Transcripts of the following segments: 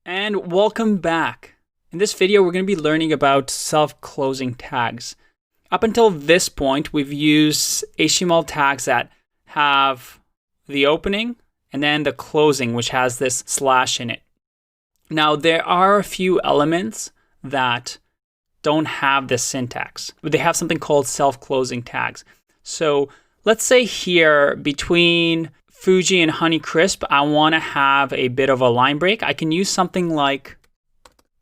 And welcome back. In this video, we're going to be learning about self-closing tags. Up until this point, we've used HTML tags that have the opening and then the closing, which has this slash in it. Now, there are a few elements that don't have this syntax, but they have something called self-closing tags. So let's say here between Fuji and Honeycrisp, I want to have a bit of a line break. I can use something like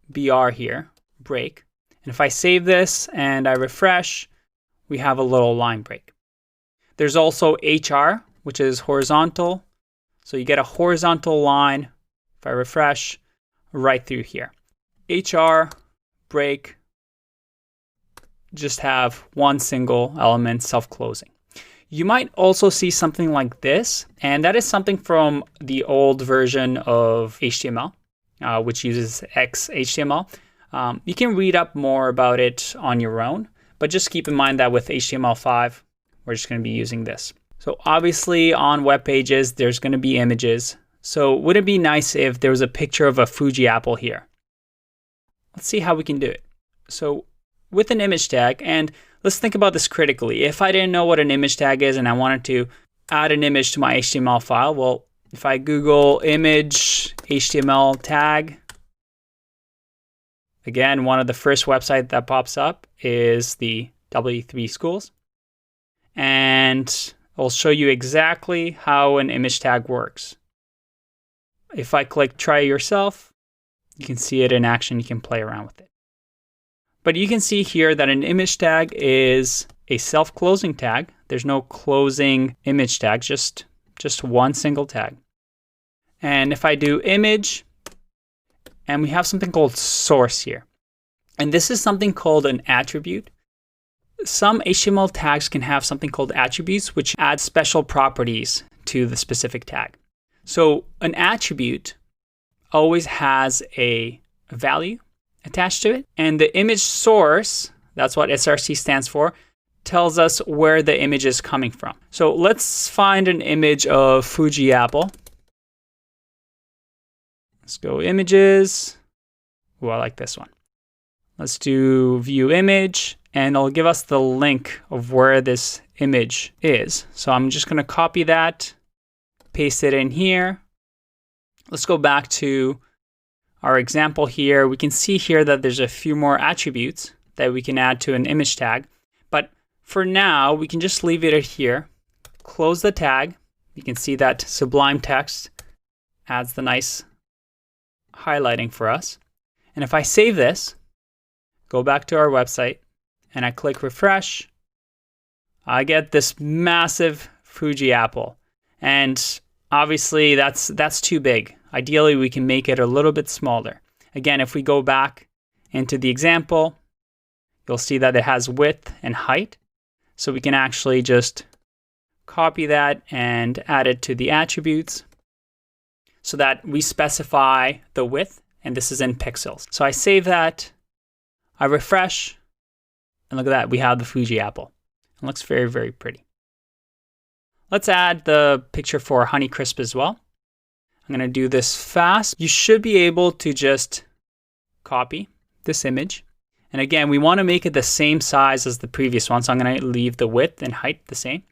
BR here, break. And if I save this and I refresh, we have a little line break. There's also HR, which is horizontal. So you get a horizontal line, if I refresh, right through here. HR, break, just have one single element, self-closing. You might also see something like this, and that is something from the old version of HTML, which uses XHTML. You can read up more about it on your own, but just keep in mind that with HTML5, we're just going to be using this. So obviously on web pages, there's going to be images. So would it be nice if there was a picture of a Fuji apple here? Let's see how we can do it. So with an image tag, and let's think about this critically. If I didn't know what an image tag is and I wanted to add an image to my HTML file, well, if I Google image HTML tag, again, one of the first websites that pops up is the W3 Schools. And I'll show you exactly how an image tag works. If I click try yourself, you can see it in action. You can play around with it. But you can see here that an image tag is a self-closing tag. There's no closing image tag, just one single tag. And if I do image, and we have something called source here. And this is something called an attribute. Some HTML tags can have something called attributes, which add special properties to the specific tag. So an attribute always has a value attached to it. And the image source, that's what SRC stands for, tells us where the image is coming from. So let's find an image of Fuji apple. Let's go images. Oh, I like this one. Let's do view image, and it'll give us the link of where this image is. So I'm just going to copy that, paste it in here. Let's go back to our example here. We can see here that there's a few more attributes that we can add to an image tag. But for now, we can just leave it here. Close the tag. You can see that Sublime text adds the nice highlighting for us. And if I save this, go back to our website, and I click refresh, I get this massive Fuji apple. And obviously that's too big. Ideally, we can make it a little bit smaller. Again, if we go back into the example, you'll see that it has width and height. So we can actually just copy that and add it to the attributes so that we specify the width, and this is in pixels. So I save that, I refresh, and look at that, we have the Fuji apple. It looks very, very pretty. Let's add the picture for Honeycrisp as well. I'm going to do this fast. You should be able to just copy this image. And again, we want to make it the same size as the previous one. So I'm going to leave the width and height the same.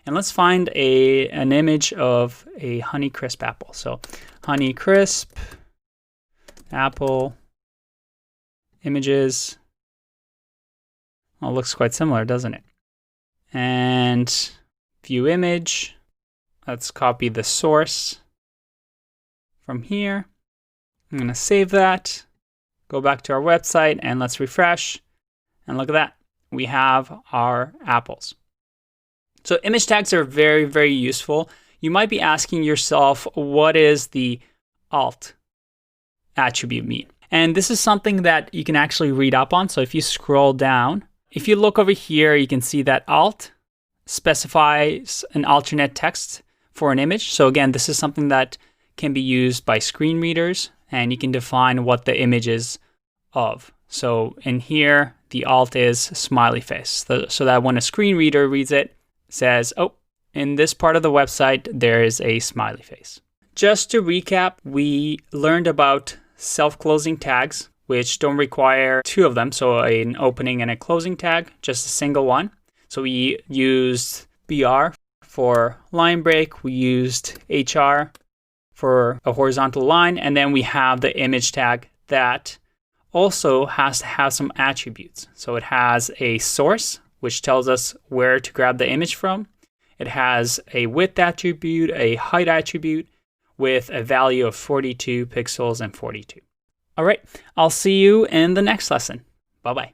And let's find an image of a Honeycrisp apple. So Honeycrisp apple images. Well, it looks quite similar, doesn't it? And view image. Let's copy the source from here. I'm going to save that, go back to our website, and let's refresh. And look at that. We have our apples. So image tags are very, very useful. You might be asking yourself, what does the alt attribute mean? And this is something that you can actually read up on. So if you scroll down, if you look over here, you can see that alt specifies an alternate text for an image. So again, this is something that can be used by screen readers, and you can define what the image is of. So in here, the alt is smiley face, so that when a screen reader reads it, says, oh, in this part of the website, there is a smiley face. Just to recap, we learned about self-closing tags, which don't require two of them, so an opening and a closing tag, just a single one. So we used BR for line break, we used HR for a horizontal line, and then we have the image tag that also has to have some attributes. So it has a source, which tells us where to grab the image from. It has a width attribute, a height attribute with a value of 42 pixels and 42. All right, I'll see you in the next lesson. Bye-bye.